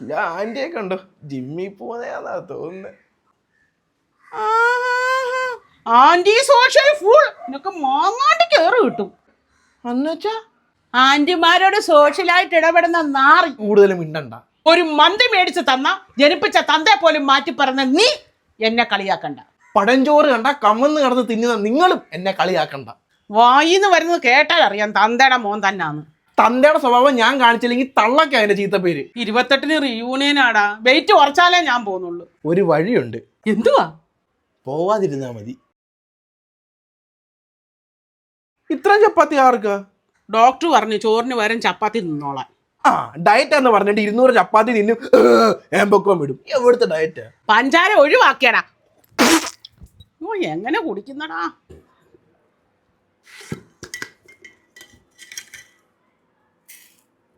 ഞാൻ ആന്റിയൊക്കെ ഉണ്ടോ ജിമ്മിൽ പോകുന്നതാ തോന്നുന്നത്. ആന്റി സോഷ്യൽ ഫുൾ നിനക്ക് മാങ്ങാണ്ട് കേറ് കിട്ടും. എന്നുവെച്ചാ ആന്റിമാരോട് സോഷ്യലായിട്ട് ഇടപെടുന്ന നാറി. കൂടുതലും മിണ്ടണ്ട. ഒരു മന്തി മേടിച്ച് തന്ന ജനിപ്പിച്ച തന്തേ പോലും മാറ്റി പറഞ്ഞ നീ എന്നെ കളിയാക്കണ്ട. പഴഞ്ചോറ് കണ്ട കമ്മന്ന് കിടന്ന് തിന്നുന്ന നിങ്ങളും എന്നെ കളിയാക്കണ്ട. വായിന്ന് വരുന്നത് കേട്ടാൽ അറിയാം തന്തയുടെ മോൻ തന്നാന്ന്. തന്തയുടെ സ്വഭാവം ഞാൻ കാണിച്ചില്ലെങ്കിൽ തള്ളക്ക അതിന്റെ ചീത്തപ്പേര്. 28-ന് റീയൂണിയനാടാ. വെയിറ്റ് കുറച്ചാലേ ഞാൻ പോകുന്നുള്ളൂ. ഒരു വഴിയുണ്ട്. എന്തുവാ? പോവാതിരുന്നാ മതി. ഇത്രയും ചപ്പാത്തി ആർക്കാ? ഡോക്ടർ പറഞ്ഞു ചോറിന് പകരം ചപ്പാത്തി നിന്നോളാൻ. ഡയറ്റ് എന്ന് പറഞ്ഞിട്ട് 200 ചപ്പാത്തി തിന്നും ഏമ്പൊക്കം വിടും. എവിടുത്തെ ഡയറ്റ്? പഞ്ചാര ഒഴിവാക്കിയടാ. ഓ എങ്ങനെ കുടിക്കുന്നടാ.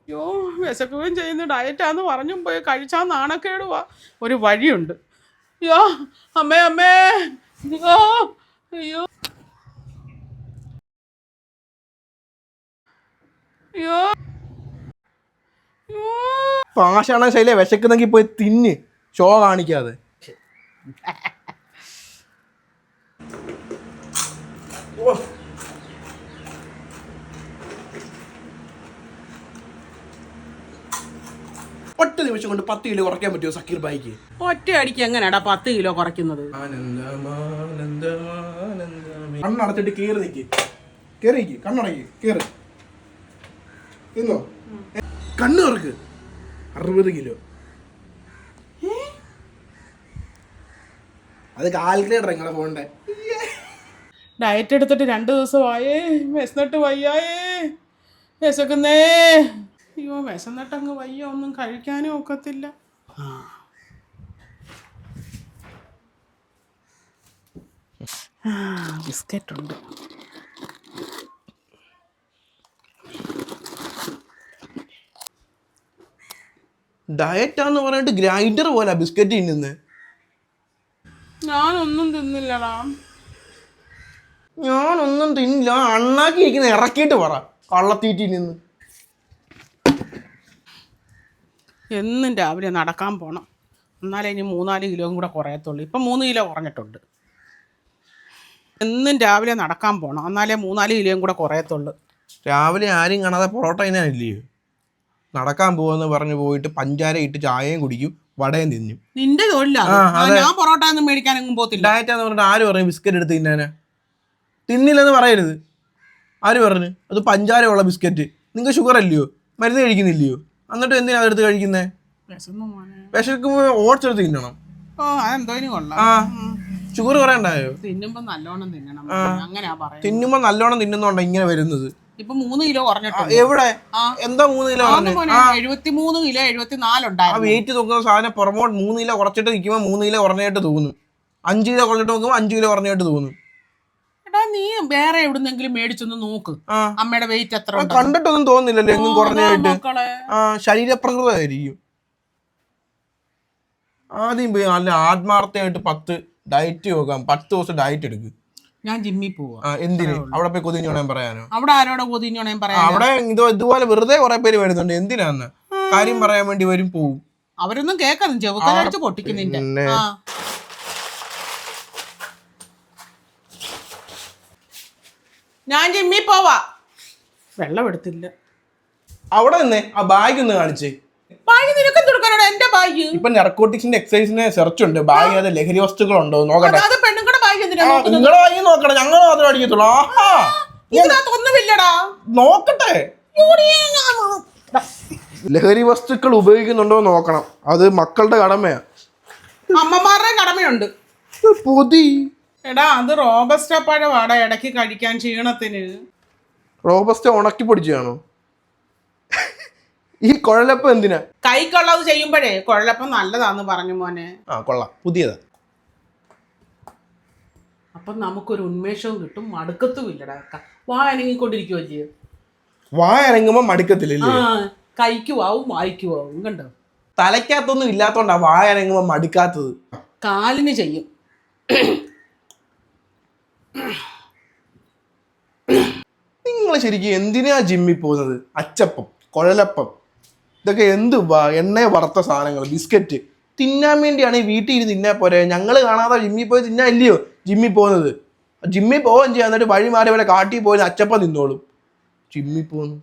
യോ വിശക്കുകയും ചെയ്യുന്ന ഡയറ്റാന്ന് പറഞ്ഞും പോയി കഴിച്ചാൽ നാണക്കേടുവാ. ഒരു വഴിയുണ്ട്. യോ അമ്മേ അമ്മേ അയ്യോ അയ്യോ അയ്യോ പാഷാണ ശൈലിയെ വിശക്കുന്നെങ്കിൽ പോയി തിന്ന്, ഷോ കാണിക്കാതെ. ഒറ്റ നിമിഷം കൊണ്ട് 10 കിലോ കുറയ്ക്കാൻ പറ്റുമോ സക്കീർ ബായിക്ക്? ഒറ്റ അടിക്ക് എങ്ങനെയാടാ 10 കിലോ കുറയ്ക്കുന്നത്? കണ്ണടച്ചിട്ട് കേറി നിൽക്ക്, കേറി നിൽക്ക്, കണ്ണടക്കി കേറ്, ഇന്നോ കണ്ണ് തുറക്ക്. 60 കിലോ. അത് കാൽക്കുലേറ്റർ നിങ്ങളെ ഫോണിന്റെ. ഡയറ്റ് എടുത്തിട്ട് 2 ദിവസമായേ, വിശന്നിട്ട് വയ്യായേ, വിശക്കുന്നേ. അയ്യോ വിശന്നിട്ടങ്ങ് വയ്യ, ഒന്നും കഴിക്കാനും ഒക്കത്തില്ല. ബിസ്ക്കറ്റ് ഉണ്ട്. ഡയറ്റാന്ന് പറഞ്ഞിട്ട് ഗ്രൈൻഡർ പോലെ ബിസ്ക്കറ്റ് തിന്നുന്നത്. ഞാനൊന്നും തിന്നില്ലടാ. ഞാനൊന്നും തിന്നില്ല. അണ്ണാക്കി ഇരിക്കുന്ന ഇറക്കിയിട്ട് പറ കള്ളത്തീറ്റി നിന്ന്. എന്നും രാവിലെ നടക്കാൻ പോകണം, എന്നാലേ ഇനി 3-4 കിലോയും കൂടെ കുറയത്തുള്ളൂ. ഇപ്പം 3 കിലോ കുറഞ്ഞിട്ടുണ്ട്. എന്നും രാവിലെ നടക്കാൻ പോകണം, എന്നാലേ 3-4 കിലോയും കൂടെ കുറയത്തുള്ളൂ. രാവിലെ ആരും കാണാതെ പൊറോട്ട തിന്നാനില്ലയോ? നടക്കാൻ പോകുമെന്ന് പറഞ്ഞ് പോയിട്ട് പഞ്ചാര ഇട്ട് ചായയും കുടിക്കും, വടയും തിന്നും. നിന്റെ തൊഴിലാണ്. ഞാൻ പൊറോട്ട ഒന്നും മേടിക്കാനൊന്നും പോകത്തില്ല. ഡയറ്റാന്ന് പറഞ്ഞിട്ട് ആര് പറഞ്ഞു ബിസ്ക്കറ്റ് എടുത്ത് തിന്നാനാ? തിന്നില്ലെന്ന് പറയരുത്. ആര് പറഞ്ഞു? അത് പഞ്ചാരയുള്ള ബിസ്ക്കറ്റ്. നിങ്ങൾക്ക് ഷുഗർ അല്ലയോ? മരുന്ന് കഴിക്കുന്നില്ലയോ? എന്നിട്ട് എന്തിനാ അതെടുത്ത് കഴിക്കുന്നേ? വിശക്കുമ്പോൾ ഓട്സ് എടുത്ത് തിന്നണം. ഷുഗർ കുറയണ്ടായോ? തിന്നുമ്പോ നല്ലോണം തിന്നണം, അങ്ങനെയാ പറയുന്നത്. തിന്നുമ്പോ നല്ലോണം തിന്നുന്നോണ്ടാ ഇങ്ങനെ വരുന്നത്. ഇപ്പൊ 3 കിലോ കുറഞ്ഞിട്ടുണ്ട്. എവിടെ? എന്താ 3 കിലോ? 73 കിലോ 74 ഉണ്ടായിരുന്നു. വെയിറ്റ് നോക്കുന്ന സാധനം പുറമോട്ട് 3 കിലോ കുറച്ചിട്ട് നിൽക്കുമ്പോൾ 3 കിലോ കുറഞ്ഞായിട്ട് തോന്നും. 5 കിലോ കുറഞ്ഞിട്ട് നോക്കുമ്പോൾ 5 കിലോ കുറഞ്ഞായിട്ട് തോന്നും. എടാ നീ വേറെ എവിടുന്നെങ്കിലും മേടിച്ചൊന്ന് നോക്ക്, അമ്മയുടെ വെയിറ്റ് എത്ര. കണ്ടിട്ടൊന്നും തോന്നുന്നില്ലല്ലോ എങ്ങും കുറഞ്ഞായിട്ട്. ശരീരപ്രകൃതമായിരിക്കും. ആദ്യം പോയി നല്ല ആത്മാർത്ഥമായിട്ട് 10 ഡയറ്റ് നോക്കാം. 10 ദിവസം ഡയറ്റ് എടുക്കും. ഞാൻ ജിമ്മിൽ പോവാ. എന്തിന്? അവിടെ പോയി കൊതിഞ്ഞോണേം പറയാനോ? അവിടെ ആരോടെ കൊതിഞ്ഞോണേം പറയാനോ? അവിടെ ഇതുപോലെ വെറുതെ കുറെ പേര് വരുന്നുണ്ട്. എന്തിനാന്ന് കാര്യം പറയാൻ വേണ്ടി വരും, പോവും. അവരൊന്നും കേൾക്കണം, ചെവുക്കലടിച്ച് പൊട്ടിക്കുന്നില്ല. ഞാൻ ജിമ്മിൽ പോവാ. വെള്ളം എടുത്തില്ല. അവിടെ നിന്നേ ആ ബാഗ് ഒന്ന് കാണിച്ചേ. ബാഗ് നിനക്ക് കൊടുക്കാനോടാ എന്റെ ബാഗ്? ഇപ്പൊ നർക്കോട്ടിക്സിന്റെ എക്സൈസിന് സെർച്ച് ഉണ്ട്. ബാഗ് അത് ലഹരി വസ്തുക്കളുണ്ടോ നോക്കട്ടെ. അത് പെണ്ണുങ്ങളുടെ ബാഗ് എന്തിനാ? നിങ്ങളെ ബാഗ് നോക്കണം, ഞങ്ങൾ മാത്രം അടിക്കത്തുള്ളൂ. ഇതിനകത്തൊന്നുമില്ലടാ, നോക്കട്ടെ. ലഹരി വസ്തുക്കൾ ഉപയോഗിക്കുന്നുണ്ടോ നോക്കണം. അത് മക്കളുടെ കടമയാ. അമ്മമാരുടെ കടമയുണ്ട്. പൊതി എടാ അത് റോബസ്റ്റ പഴവാടാ, ഇടയ്ക്ക് കഴിക്കാൻ ക്ഷീണത്തിന്. റോബസ്റ്റ ഉണക്കി പൊടിച്ചാണോ? ഈ കുഴലപ്പം എന്തിനാ? കൈക്കുള്ളത് ചെയ്യുമ്പോഴേ കുഴലപ്പം നല്ലതാന്ന് പറഞ്ഞു മോനെ. കൊള്ളാം, പുതിയതാ. അപ്പം നമുക്കൊരു ഉന്മേഷവും കിട്ടും, മടുക്കത്തും ഇല്ലടാ. വായനങ്ങിക്കൊണ്ടിരിക്കുവോ ചെയ്യും. വായനങ്ങുമ്പോ മടുക്കത്തില്ലല്ലേ? കൈക്കുവാവും വായിക്കുവാവും. കണ്ടോ, തലയ്ക്കകത്തൊന്നും ഇല്ലാത്തോണ്ടാ വായനങ്ങുമ്പോ മടുക്കാത്തത്. കാലിന് ചെയ്യും. നിങ്ങൾ ശരിക്കും എന്തിനാ ജിമ്മിൽ പോകുന്നത്? അച്ചപ്പം, കുഴലപ്പം, ഇതൊക്കെ എന്തുവാ എണ്ണയെ വറുത്ത സാധനങ്ങൾ, ബിസ്ക്കറ്റ് തിന്നാൻ വേണ്ടിയാണ് ഈ വീട്ടിൽ ഇരുന്ന് തിന്നാൻ പോരെ. ഞങ്ങൾ കാണാതെ ജിമ്മിൽ പോയി തിന്നാൻ ഇല്ലയോ ജിമ്മിൽ പോകുന്നത്. ജിമ്മിൽ പോവുകയും ചെയ്യാം, എന്നിട്ട് വഴി മാറി വരെ കാട്ടിൽ പോയി അച്ചപ്പം തിന്നോളും. ജിമ്മിൽ പോകുന്നു.